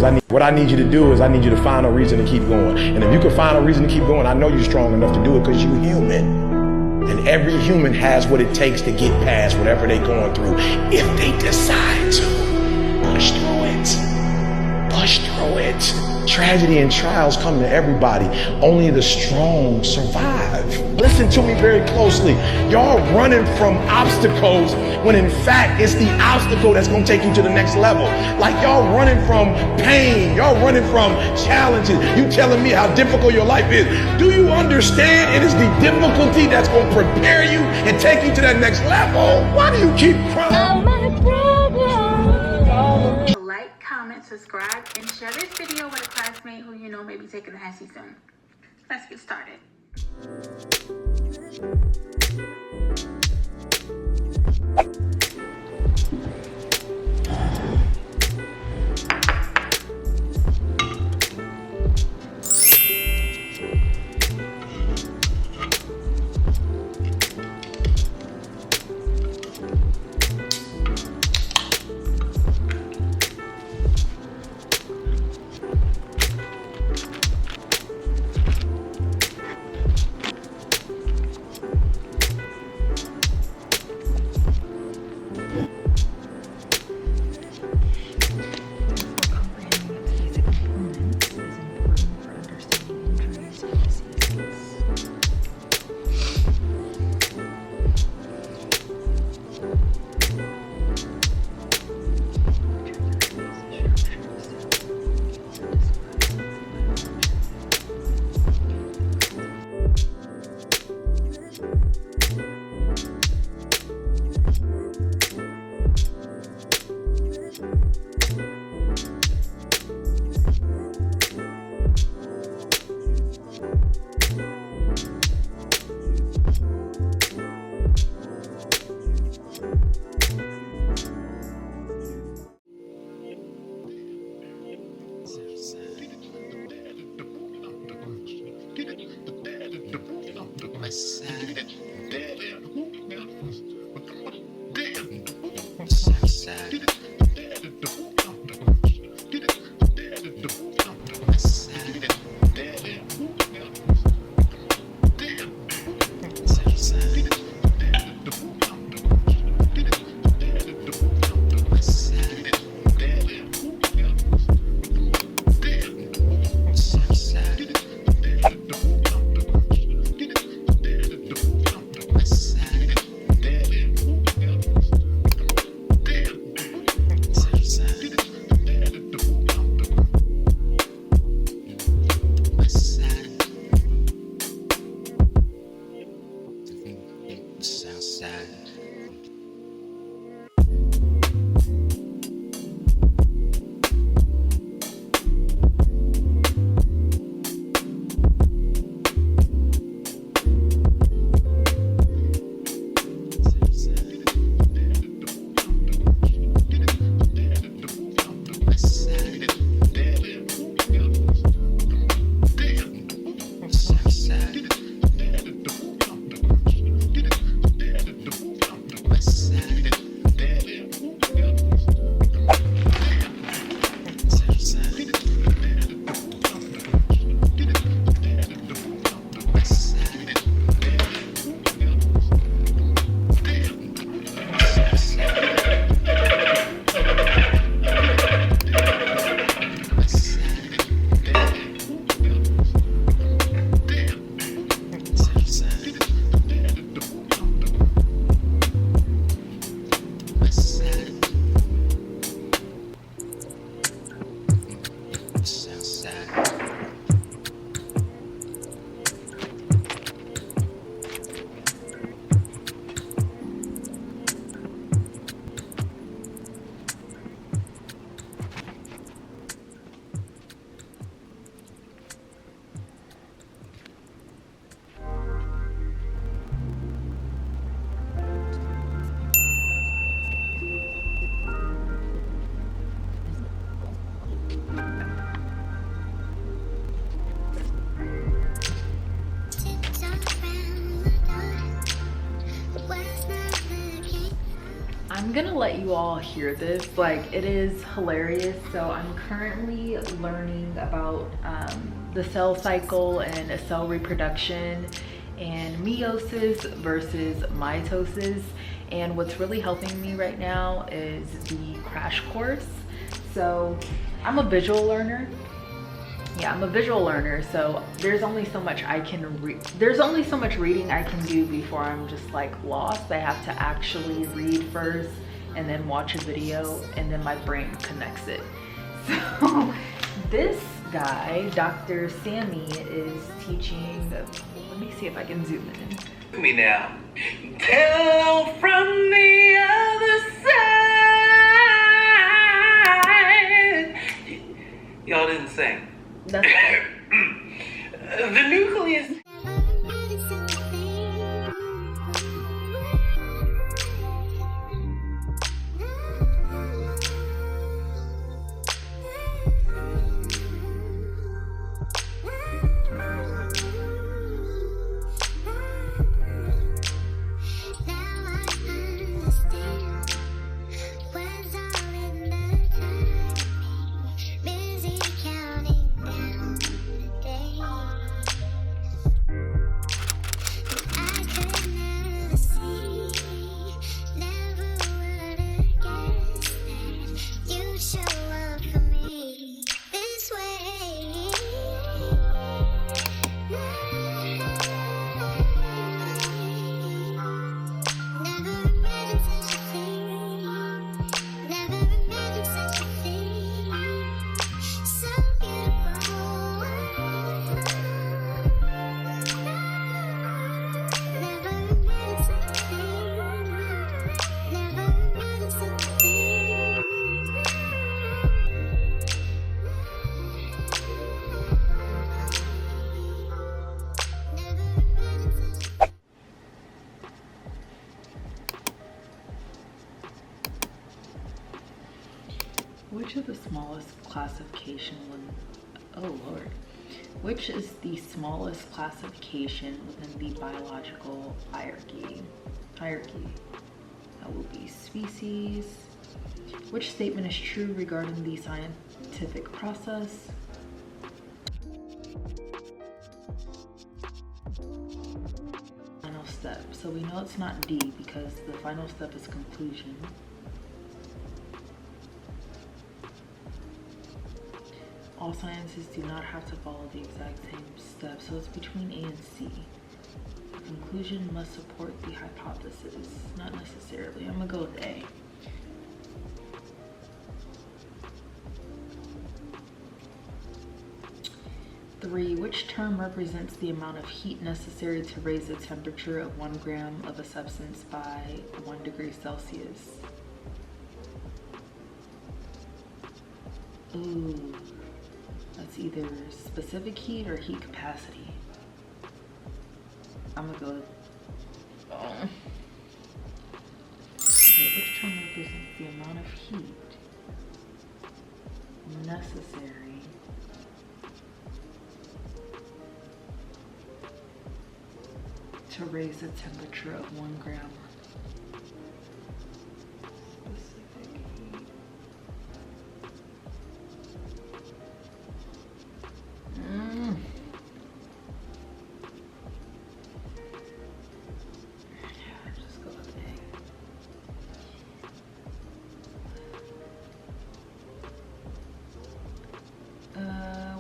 is what I need you to do is I need you to find a reason to keep going. And if you can find a reason to keep going, I know you're strong enough to do it because you're human. And every human has what it takes to get past whatever they're going through if they decide to push through it. Push through it. Tragedy and trials come to everybody. Only the strong survive. Listen to me very closely. Y'all running from obstacles when in fact it's the obstacle that's going to take you to the next level. Like y'all running from pain. Y'all running from challenges. You telling me how difficult your life is. Do you understand it is the difficulty that's going to prepare you and take you to that next level? Why do you keep crying? Like, comment, subscribe, and share this video with a classmate who you know may be taking the Hesi soon. Let's get started. I'm gonna let you all hear this. Like, it is hilarious. So I'm currently learning about the cell cycle and cell reproduction and meiosis versus mitosis. And what's really helping me right now is the crash course. So I'm a visual learner. Yeah, I'm a visual learner, so there's only so much I can read. There's only so much reading I can do before I'm just like lost. I have to actually read first and then watch a video, and then my brain connects it. So this guy, Dr. Sammy, is teaching. Let me see if I can zoom in. Look at me now. Tell from the other side. Y'all didn't sing. That's right. The nucleus. Which is the smallest classification Which is the smallest classification within the biological hierarchy? That will be species. Which statement is true regarding the scientific process? Final step. So we know it's not D because the final step is conclusion. All sciences do not have to follow the exact same steps, so it's between A and C. The conclusion must support the hypothesis. Not necessarily. I'm gonna go with A. Three, which term represents the amount of heat necessary to raise the temperature of 1 gram of a substance by 1 degree Celsius? Ooh. That's either specific heat or heat capacity. I'm gonna go with, okay, which term represents the amount of heat necessary to raise the temperature of 1 gram?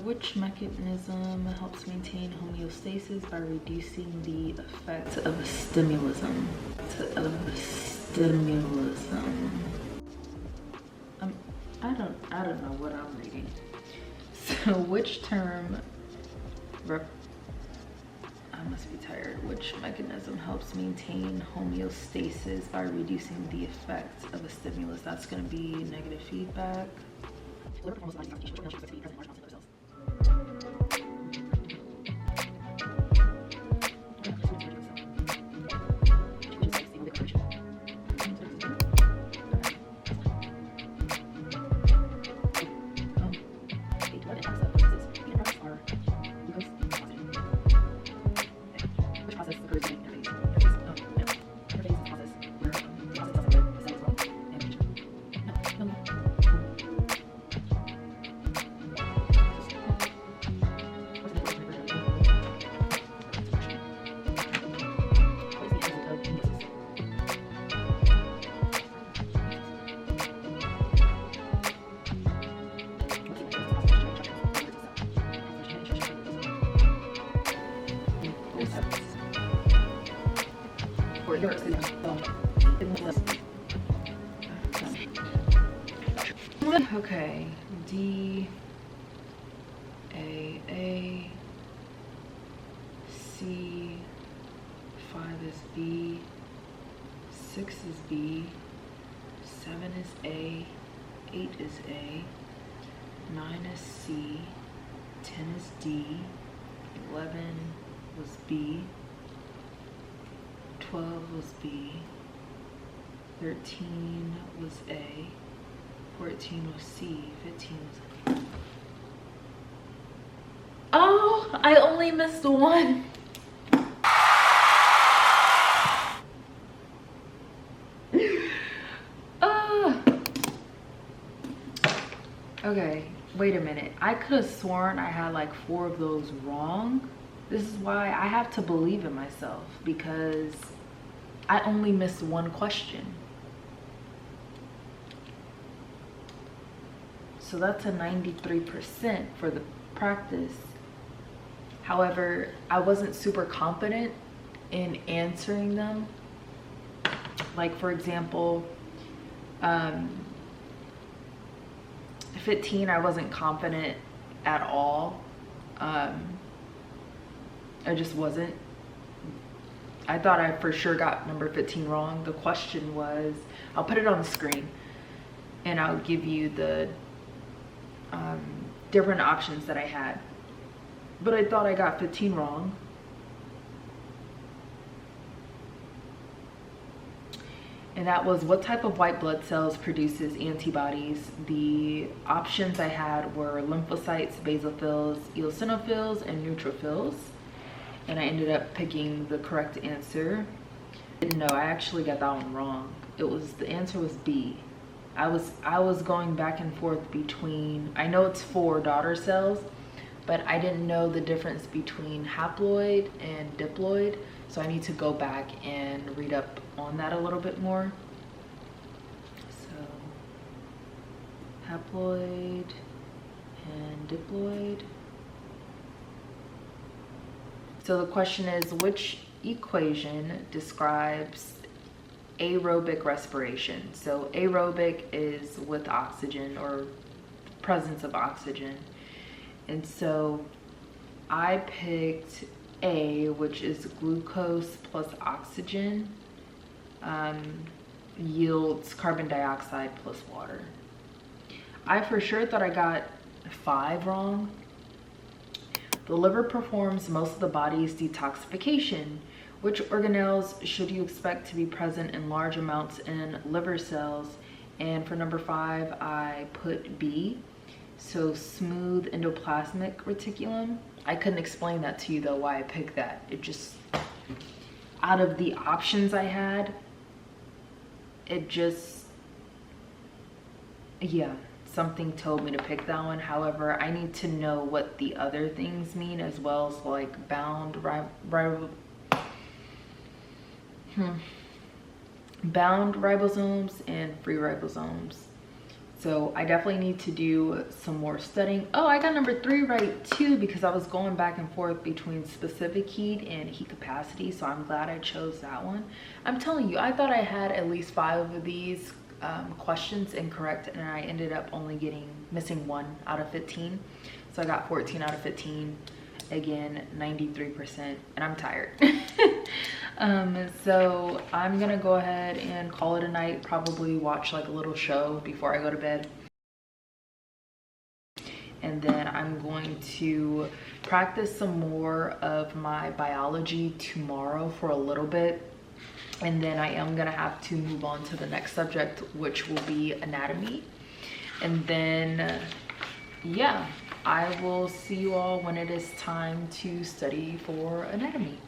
Which mechanism helps maintain homeostasis by reducing the effect of stimulism? I don't know what I'm reading. So which term? I must be tired. Which mechanism helps maintain homeostasis by reducing the effect of a stimulus? That's going to be negative feedback. Okay, D, A, C, 5 is B, 6 is B, 7 is A, 8 is A, 9 is C, 10 is D, 11 was B, 12 was B, 13 was A, 14 was C, 15 was A. Oh, I only missed one. Okay, wait a minute. I could have sworn I had like 4 of those wrong. This is why I have to believe in myself, because I only missed one question. So that's a 93% for the practice. However, I wasn't super confident in answering them. Like, for example, 15, I wasn't confident at all. I just wasn't. I thought I for sure got number 15 wrong. The question was, I'll put it on the screen and I'll give you the different options that I had. But I thought I got 15 wrong. And that was, what type of white blood cells produces antibodies? The options I had were lymphocytes, basophils, eosinophils, and neutrophils. And I ended up picking the correct answer. No, I actually got that one wrong. The answer was B. I was going back and forth between, I know it's 4 daughter cells, but I didn't know the difference between haploid and diploid. So I need to go back and read up on that a little bit more. So haploid and diploid. So the question is, which equation describes aerobic respiration? So aerobic is with oxygen, or presence of oxygen. And so I picked A, which is glucose plus oxygen yields carbon dioxide plus water. I for sure thought I got 5 wrong. The liver performs most of the body's detoxification. Which organelles should you expect to be present in large amounts in liver cells? And for number 5, I put B. So smooth endoplasmic reticulum. I couldn't explain that to you though, why I picked that. It just, out of the options I had, it just, yeah, something told me to pick that one. However, I need to know what the other things mean as well, as like bound ribosomes and free ribosomes. So I definitely need to do some more studying. Oh, I got number 3 right too, because I was going back and forth between specific heat and heat capacity. So I'm glad I chose that one. I'm telling you, I thought I had at least 5 of these questions incorrect, and I ended up only missing 1 out of 15. So I got 14 out of 15. Again, 93%, and I'm tired. So I'm gonna go ahead and call it a night, probably watch like a little show before I go to bed. And then I'm going to practice some more of my biology tomorrow for a little bit. And then I am gonna have to move on to the next subject, which will be anatomy. And then, yeah, I will see you all when it is time to study for anatomy.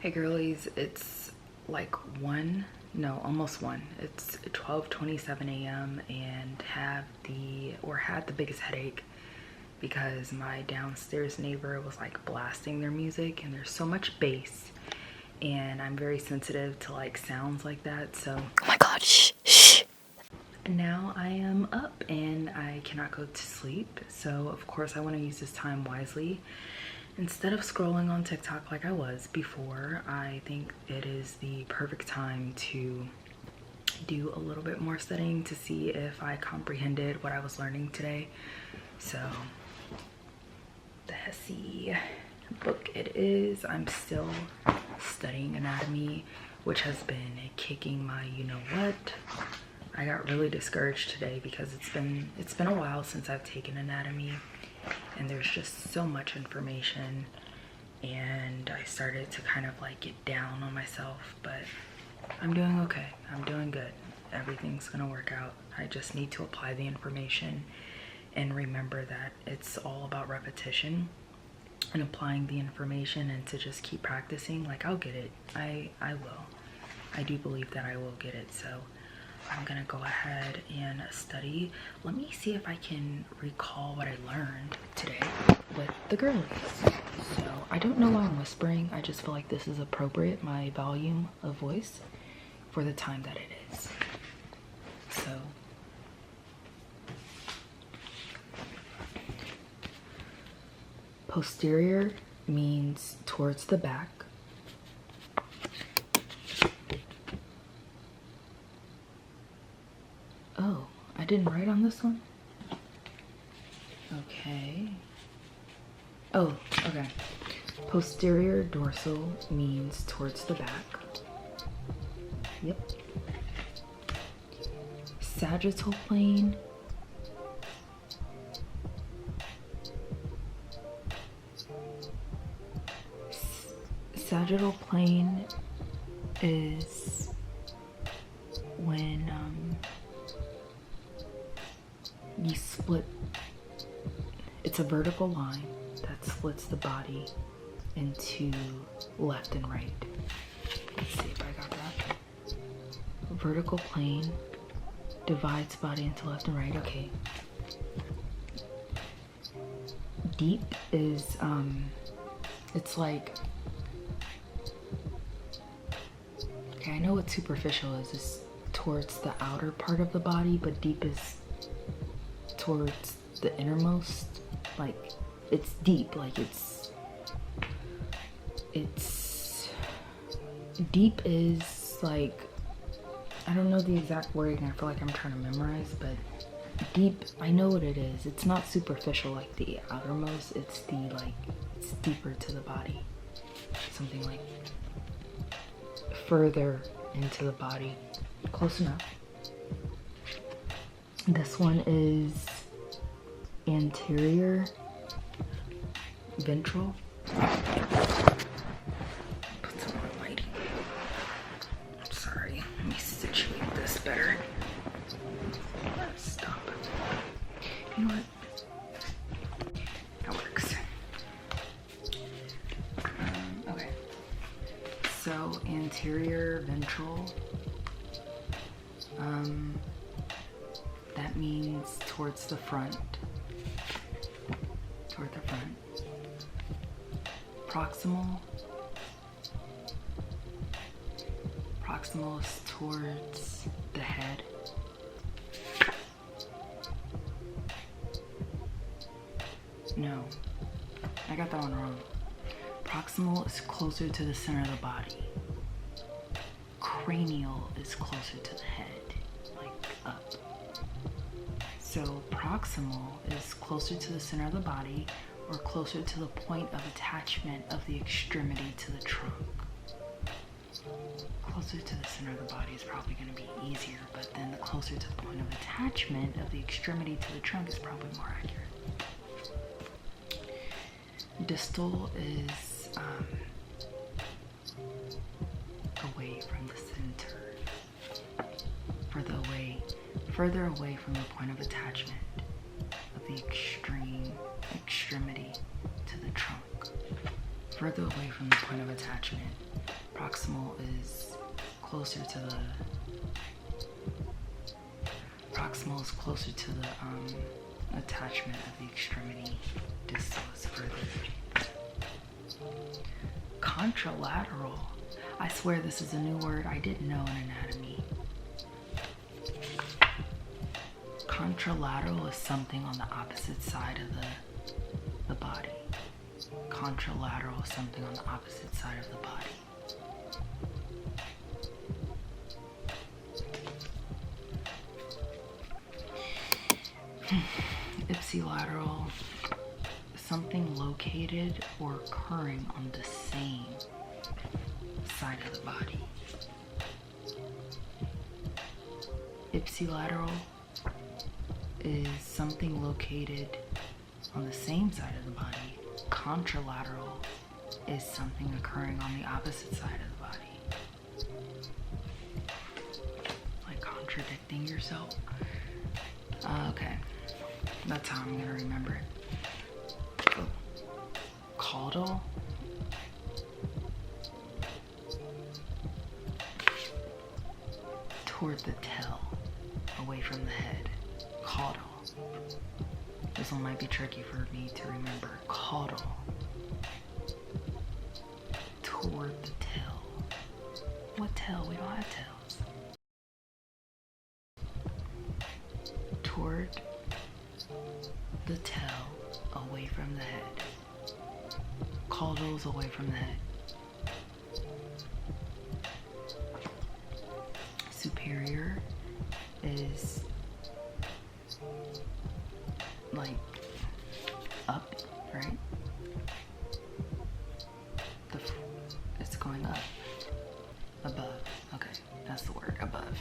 Hey girlies, it's like almost 1. It's 12:27 a.m. and had the biggest headache because my downstairs neighbor was like blasting their music, and there's so much bass, and I'm very sensitive to like sounds like that, so oh my god, shh. Now I am up and I cannot go to sleep, so of course I want to use this time wisely. Instead of scrolling on TikTok like I was before, I think it is the perfect time to do a little bit more studying to see if I comprehended what I was learning today. So the Hesi book it is. I'm still studying anatomy, which has been kicking my you-know-what. I got really discouraged today because it's been a while since I've taken anatomy, and there's just so much information, and I started to kind of like get down on myself, but I'm doing okay. I'm doing good. Everything's gonna work out. I just need to apply the information and remember that it's all about repetition and applying the information, and to just keep practicing. Like, I'll get it. I will. I do believe that I will get it. So I'm gonna go ahead and study. Let me see if I can recall what I learned today with the girlies. So I don't know why I'm whispering. I just feel like this is appropriate, my volume of voice, for the time that it is. So posterior means towards the back. Oh, I didn't write on this one? Okay. Oh, okay. Posterior dorsal means towards the back. Yep. Sagittal plane. Sagittal plane is when you split. It's a vertical line that splits the body into left and right. Let's see if I got that. Vertical plane divides body into left and right. Okay. Deep is it's like, okay, I know what superficial is. It's towards the outer part of the body, but deep is towards the innermost. Like, it's deep. Like, it's deep is like, I don't know the exact wording. I feel like I'm trying to memorize, but deep, I know what it is. It's not superficial like the outermost. It's the, like, it's deeper to the body. Something like further into the body. Close enough. This one is anterior ventral. Put some more lighting. I'm sorry. Let me situate this better. Stop. You know what? That works. Okay. So anterior ventral. That means towards the front. Toward the front. Proximal. Proximal is towards the head. No, I got that one wrong. Proximal is closer to the center of the body. Cranial is closer to the head, like up. So proximal is closer to the center of the body, or closer to the point of attachment of the extremity to the trunk. Closer to the center of the body is probably going to be easier, but then the closer to the point of attachment of the extremity to the trunk is probably more accurate. Distal is away from the center, further away from the point of attachment of the extremity to the trunk. Further away from the point of attachment Proximal is closer to the attachment of the extremity. Distal is further. Contralateral. I swear this is a new word I didn't know in anatomy. Contralateral is something on the opposite side of the body. Contralateral is something on the opposite side of the body. Ipsilateral, something located or occurring on the same side of the body. Ipsilateral is something located on the same side of the body. Contralateral is something occurring on the opposite side of the body. Like contradicting yourself. Okay, that's how I'm gonna remember it. Oh. Caudal. Toward the tail, away from the head. Caudal. This one might be tricky for me to remember. Caudal. Toward the tail. What tail? We don't have tails. Toward the tail, away from the head. Caudals away from the head. Superior is like up, right? It's going up. Above. Okay, that's the word, above.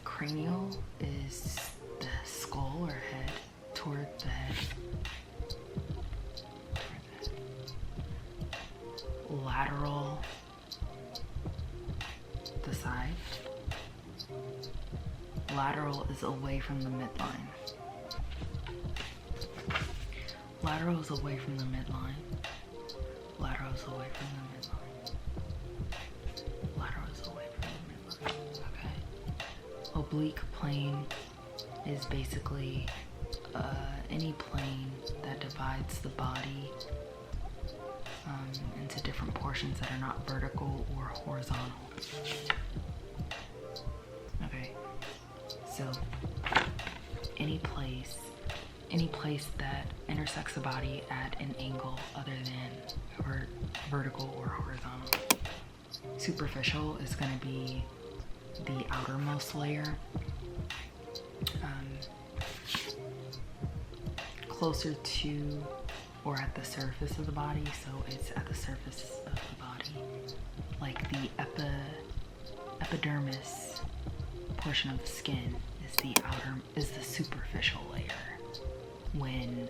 Cranial is the skull or head toward the head. Lateral, the side. Lateral is away from the midline. Lateral is away from the midline. Lateral is away from the midline. Lateral is away from the midline. Okay. Oblique plane is basically any plane that divides the body into different portions that are not vertical or horizontal. Okay, so any place that intersects the body at an angle other than vertical or horizontal. Superficial is going to be the outermost layer, closer to or at the surface of the body, so it's at the surface of the body, like the epidermis portion of the skin is the superficial layer when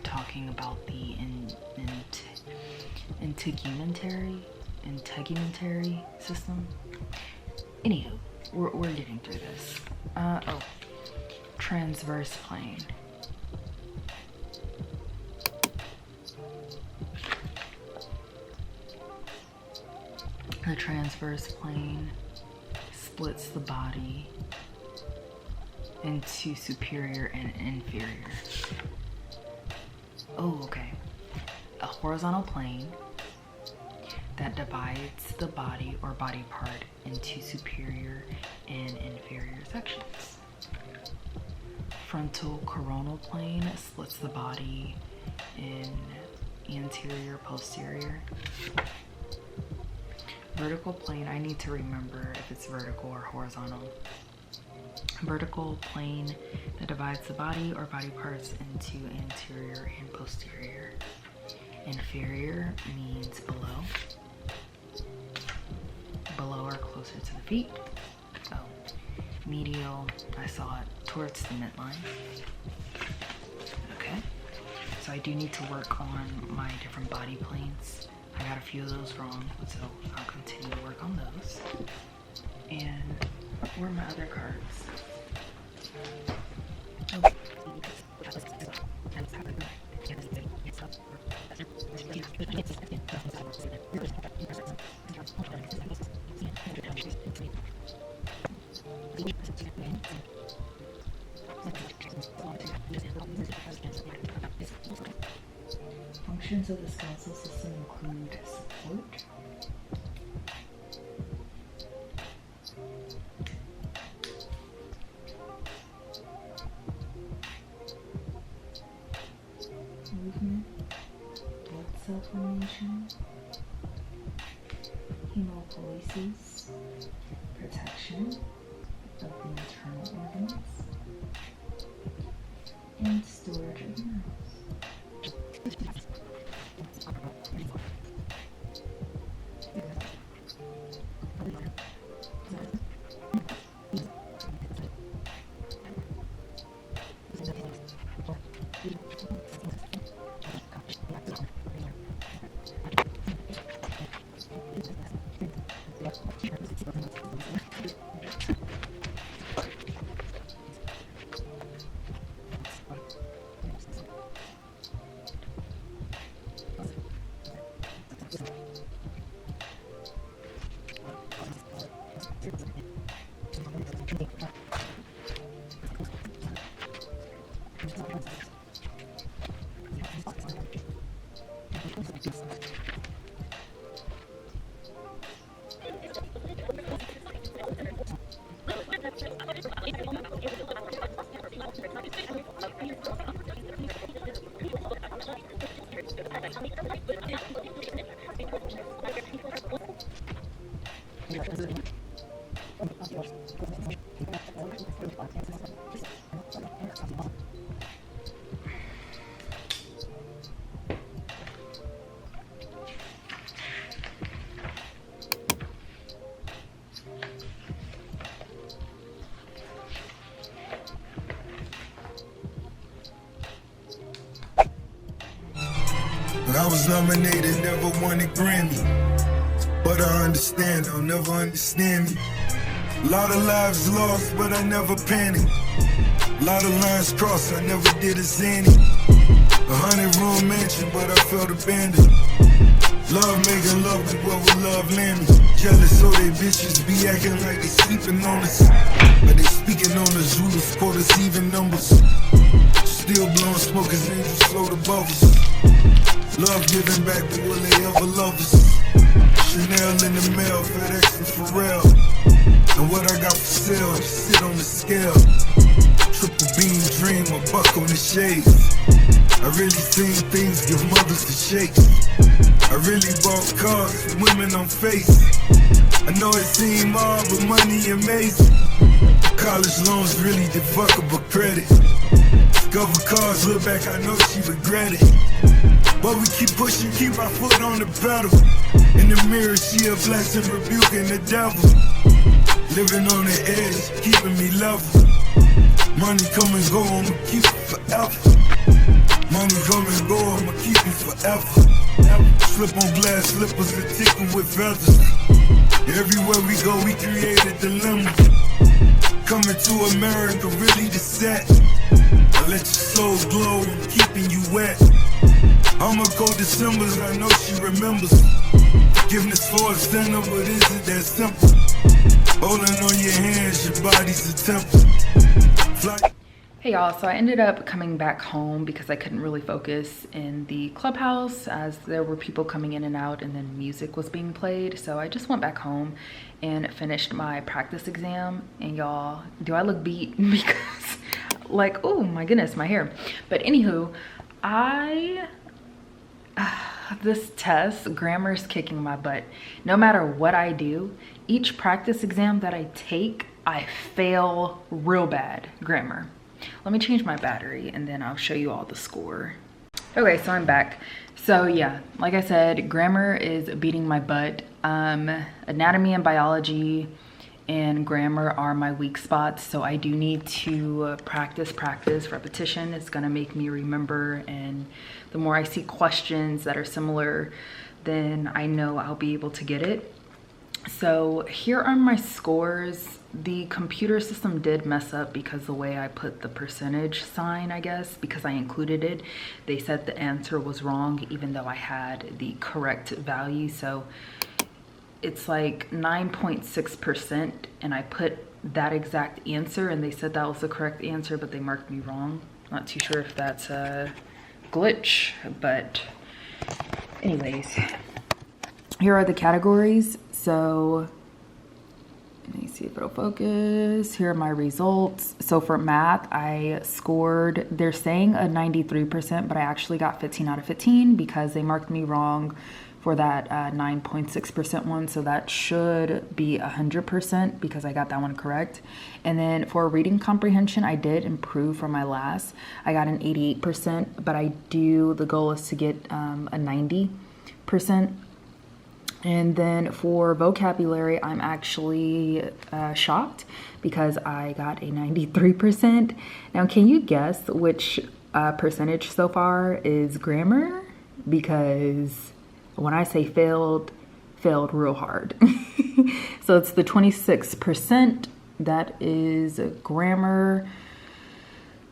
talking about the integumentary system. Anywho, we're getting through this. Transverse plane. The transverse plane splits the body into superior and inferior. Oh, okay. A horizontal plane that divides the body or body part into superior and inferior sections. Frontal coronal plane splits the body in anterior, posterior. Vertical plane, I need to remember if it's vertical or horizontal. Vertical plane that divides the body or body parts into anterior and posterior. Inferior means below. Below or closer to the feet. Oh, medial, I saw it towards the midline. Okay, so I do need to work on my different body planes. I got a few of those wrong, so I'll continue to work on those. And where are my other cards? Okay. Functions of the skeletal system include support, movement, blood cell formation, hemopoiesis, protection of the internal organs, and storage of minerals. But I was nominated, never won a Grammy. But I understand, they'll never understand me. A lot of lives lost, but I never panicked. A lot of lines crossed, I never did a zany. 100-room mansion, but I felt abandoned. Love making love is what we love landing. Jealous, so they bitches be acting like they sleeping on us. But they speaking on the Zulus, quarters, even numbers. Still blowing smoke as angels float above us. Love giving back, but will they ever love us? Chanel in the mail, FedEx and Pharrell. And what I got for sale, just sit on the scale. Triple beam dream, a buck on the shades. I really seen things give mothers the shakes. I really bought cars with women on face. I know it seemed hard, but money amazing. College loans really the fuckable credit. Discover cars, look back, I know she regret it. But we keep pushing, keep our foot on the pedal. In the mirror, she a blessing, rebuking the devil. Living on the edge, keeping me level. Money come and go, I'ma keep it forever. Money come and go, I'ma keep it forever. Slip on glass slippers and tickle with feathers. Everywhere we go, we create a dilemma. Coming to America, really the set. I let your soul glow, I'm keeping you wet. I'ma go December's, I know she remembers. Forgiveness for a sinner, but is it that simple? Holding on your hands, your body's a temple. Fly. Hey y'all, so I ended up coming back home because I couldn't really focus in the clubhouse as there were people coming in and out and then music was being played. So I just went back home and finished my practice exam. And y'all, do I look beat? Because like, oh my goodness, my hair. But anywho, this test, grammar's kicking my butt. No matter what I do, each practice exam that I take, I fail real bad grammar. Let me change my battery and then I'll show you all the score. Okay, so I'm back. So yeah, like I said, grammar is beating my butt. Anatomy and biology and grammar are my weak spots. So I do need to practice. Repetition is gonna make me remember. And the more I see questions that are similar, then I know I'll be able to get it. So here are my scores. The computer system did mess up because the way I put the percentage sign, I guess, because I included it, they said the answer was wrong even though I had the correct value. So it's like 9.6% and I put that exact answer and they said that was the correct answer, but they marked me wrong. Not too sure if that's a glitch, but anyways, here are the categories. So let me see if it'll focus. Here are my results. So for math, I scored, they're saying a 93%, but I actually got 15 out of 15 because they marked me wrong for that 9.6% one. So that should be 100% because I got that one correct. And then for reading comprehension, I did improve from my last. I got an 88%, but the goal is to get a 90%. And then for vocabulary, I'm actually shocked because I got a 93%. Now, can you guess which percentage so far is grammar? Because when I say failed real hard. So it's the 26%. That is grammar.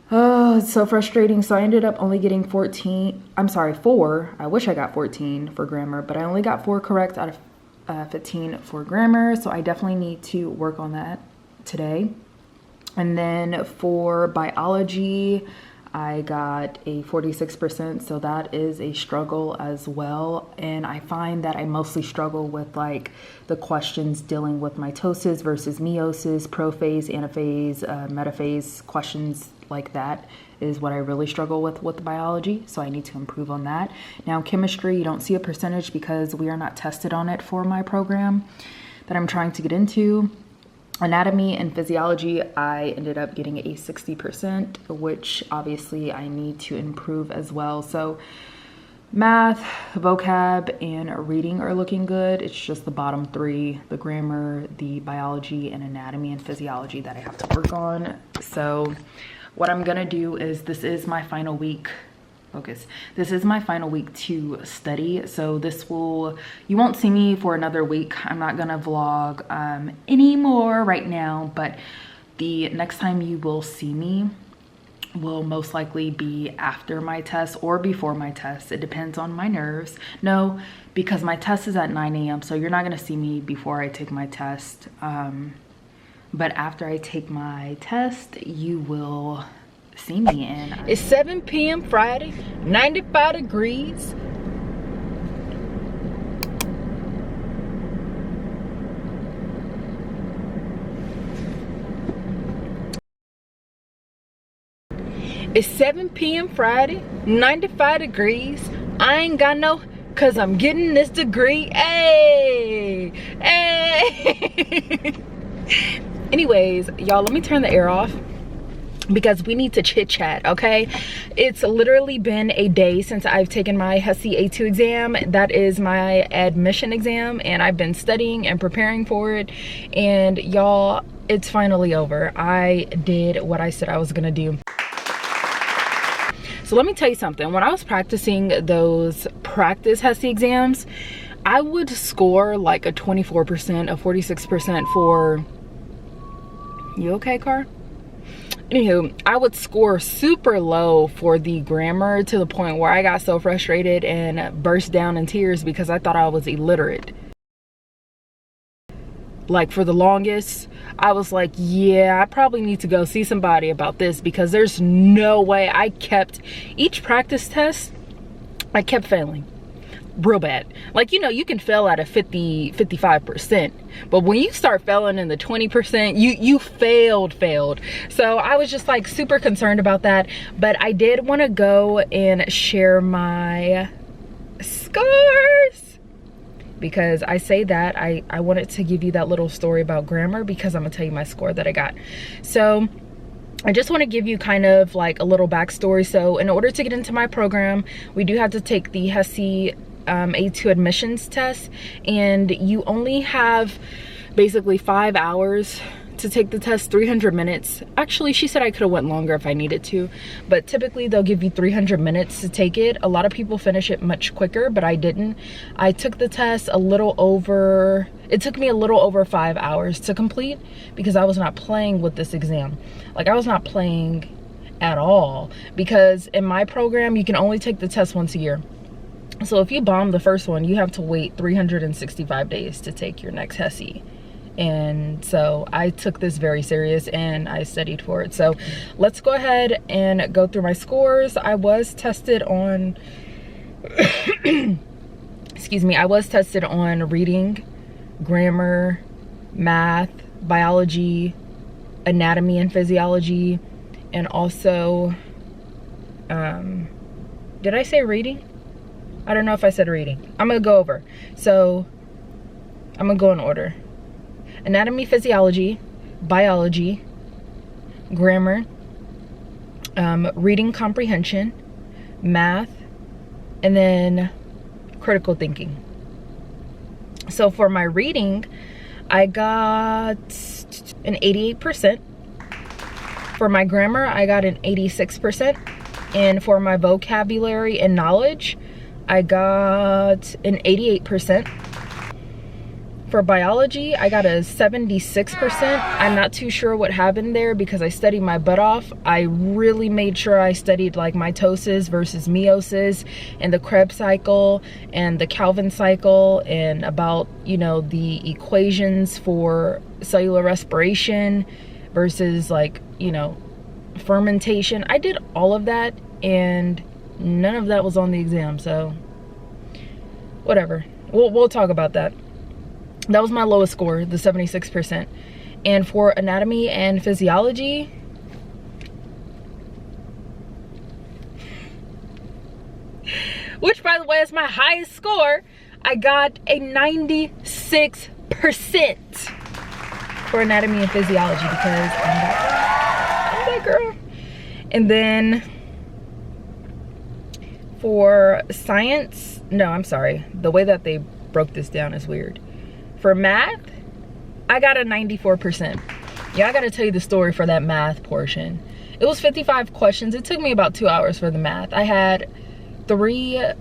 Oh, it's so frustrating. So I ended up only getting 4. I wish I got 14 for grammar, but I only got 4 correct out of 15 for grammar. So I definitely need to work on that today. And then for biology, I got a 46%. So that is a struggle as well. And I find that I mostly struggle with like the questions dealing with mitosis versus meiosis, prophase, anaphase, metaphase questions. Like that is what I really struggle with biology, so I need to improve on that. Now chemistry, you don't see a percentage because we are not tested on it for my program that I'm trying to get into. Anatomy and physiology, I ended up getting a 60%, which obviously I need to improve as well. So math, vocab, and reading are looking good. It's just the bottom 3, the grammar, the biology, and anatomy and physiology that I have to work on. So what I'm gonna do is, this is my final week. Focus. This is my final week to study. So you won't see me for another week. I'm not gonna vlog anymore right now, but the next time you will see me will most likely be after my test or before my test. It depends on my nerves. No, because my test is at 9 a.m. So you're not gonna see me before I take my test. But after I take my test, you will see me in. It's 7 p.m. Friday, 95 degrees. It's 7 p.m. Friday, 95 degrees. I ain't got no, cause I'm getting this degree. Hey, hey. Anyways, y'all, let me turn the air off because we need to chit chat, okay? It's literally been a day since I've taken my Hesi A2 exam. That is my admission exam, and I've been studying and preparing for it. And y'all, it's finally over. I did what I said I was gonna do. So let me tell you something. When I was practicing those practice Hesi exams, I would score like a 24%, a 46% for, you okay, car? Anywho, I would score super low for the grammar to the point where I got so frustrated and burst down in tears because I thought I was illiterate. Like for the longest, I was like, yeah, I probably need to go see somebody about this because there's no way. Each practice test, I kept failing. Real bad. Like, you know, you can fail at a 55%, but when you start failing in the 20%, you failed. So I was just like super concerned about that, but I did want to go and share my scores because I say that I wanted to give you that little story about grammar because I'm gonna tell you my score that I got. So I just want to give you kind of like a little backstory. So in order to get into my program, we do have to take the Hesi A2 admissions test, and you only have basically 5 hours to take the test, 300 minutes. Actually, she said I could have went longer if I needed to, but typically they'll give you 300 minutes to take it. A lot of people finish it much quicker, but I didn't. I took the test it took me a little over 5 hours to complete because I was not playing with this exam. Like, I was not playing at all because in my program, you can only take the test once a year. So if you bomb the first one, you have to wait 365 days to take your next Hesi. And so I took this very serious and I studied for it. So let's go ahead and go through my scores. I was tested on excuse me, I was tested on reading, grammar, math, biology, anatomy and physiology, and also, did I say reading? I don't know if I said reading. I'm gonna go over. So, I'm gonna go in order. Anatomy, physiology, biology, grammar, reading comprehension, math, and then critical thinking. So for my reading, I got an 88%. For my grammar, I got an 86%. And for my vocabulary and knowledge, I got an 88%. For biology, I got a 76%. I'm not too sure what happened there because I studied my butt off. I really made sure I studied like mitosis versus meiosis and the Krebs cycle and the Calvin cycle and about, you know, the equations for cellular respiration versus like, you know, fermentation. I did all of that and none of that was on the exam, so whatever. We'll talk about that. That was my lowest score, the 76%. And for anatomy and physiology, which by the way is my highest score, I got a 96% for anatomy and physiology because I'm that girl. And then for science, no, I'm sorry. The way that they broke this down is weird. For math, I got a 94%. Yeah, I gotta tell you the story for that math portion. It was 55 questions. It took me about 2 hours for the math. I had 3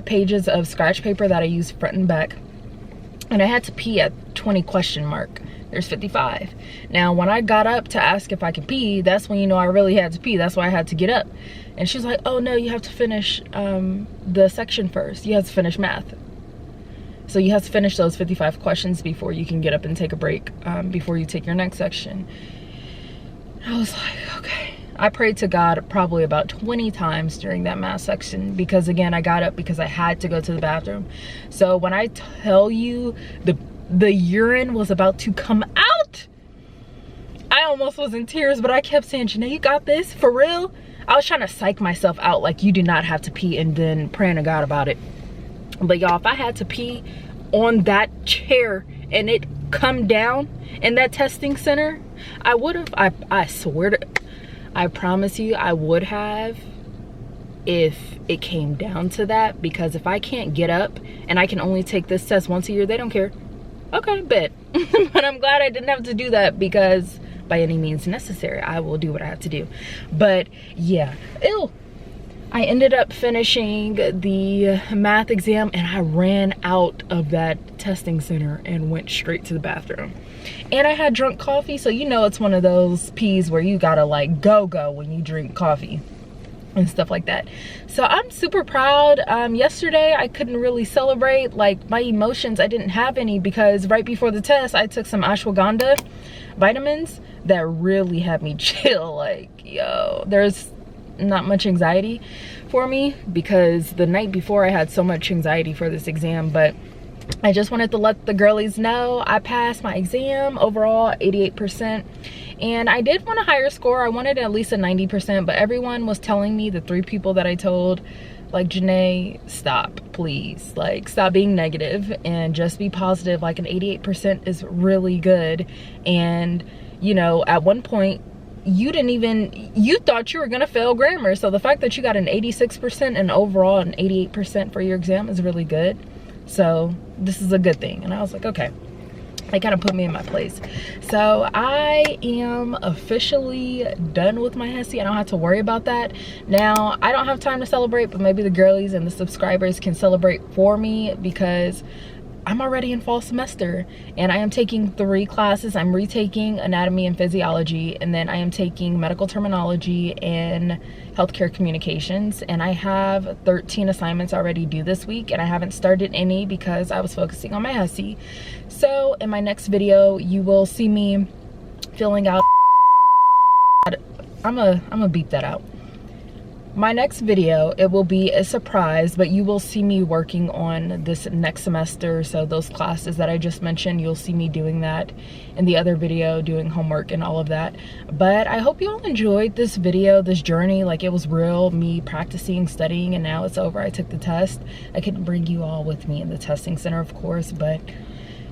pages of scratch paper that I used front and back. And I had to pee at 20 question mark. There's 55. Now, when I got up to ask if I could pee, that's when you know I really had to pee. That's why I had to get up. And she's like, oh no, you have to finish the section first. You have to finish math. So you have to finish those 55 questions before you can get up and take a break, before you take your next section. I was like, okay. I prayed to God probably about 20 times during that math section because again, I got up because I had to go to the bathroom. So when I tell you the urine was about to come out, I almost was in tears, but I kept saying, Jené, you got this, for real? I was trying to psych myself out like you do not have to pee and then praying to God about it. But y'all, if I had to pee on that chair and it come down in that testing center, I would have. I swear to, I promise you, I would have if it came down to that. Because if I can't get up and I can only take this test once a year, they don't care. Okay, bet. But I'm glad I didn't have to do that because by any means necessary, I will do what I have to do. But yeah, ew. I ended up finishing the math exam and I ran out of that testing center and went straight to the bathroom. And I had drunk coffee, so you know it's one of those peas where you gotta like go when you drink coffee and stuff like that. So I'm super proud. Yesterday I couldn't really celebrate, like my emotions, I didn't have any because right before the test I took some ashwagandha vitamins that really had me chill. Like, yo, there's not much anxiety for me because the night before I had so much anxiety for this exam. But I just wanted to let the girlies know I passed my exam overall 88%. And I did want a higher score. I wanted at least a 90%, but everyone was telling me, the 3 people that I told, like, Jené, stop, please. Like, stop being negative and just be positive. Like, an 88% is really good. And, you know, at one point, you thought you were gonna fail grammar. So the fact that you got an 86% and overall an 88% for your exam is really good. So this is a good thing. And I was like, okay. They kind of put me in my place. So I am officially done with my Hesi. I don't have to worry about that. Now, I don't have time to celebrate, but maybe the girlies and the subscribers can celebrate for me because I'm already in fall semester and I am taking 3 classes. I'm retaking anatomy and physiology, and then I am taking medical terminology and healthcare communications, and I have 13 assignments already due this week, and I haven't started any because I was focusing on my Hesi. So in my next video you will see me filling out, I'm gonna beep that out. my next video, it will be a surprise, but you will see me working on this next semester. So those classes that I just mentioned, you'll see me doing that in the other video, doing homework and all of that. But I hope you all enjoyed this video, this journey. Like, it was real, me practicing, studying, and now it's over. I took the test. I couldn't bring you all with me in the testing center, of course, but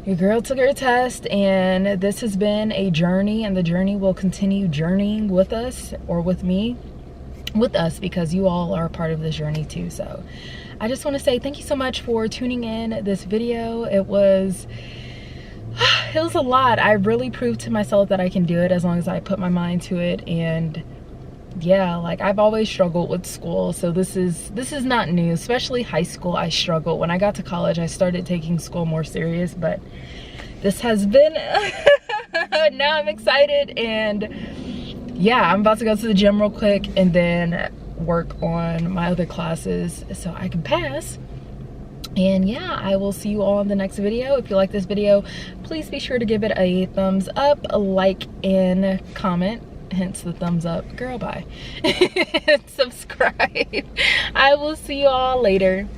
your girl took her test, and this has been a journey, and the journey will continue journeying with us, or with me, with us, because you all are a part of this journey too. So I just want to say thank you so much for tuning in this video. It was a lot. I really proved to myself that I can do it as long as I put my mind to it. And yeah, like, I've always struggled with school, so this is not new. Especially high school, I struggled. When I got to college, I started taking school more serious, but this has been now I'm excited. And yeah, I'm about to go to the gym real quick and then work on my other classes so I can pass. And yeah, I will see you all in the next video. If you like this video, please be sure to give it a thumbs up, a like, and comment. Hence the thumbs up. Girl, bye. Subscribe. I will see you all later.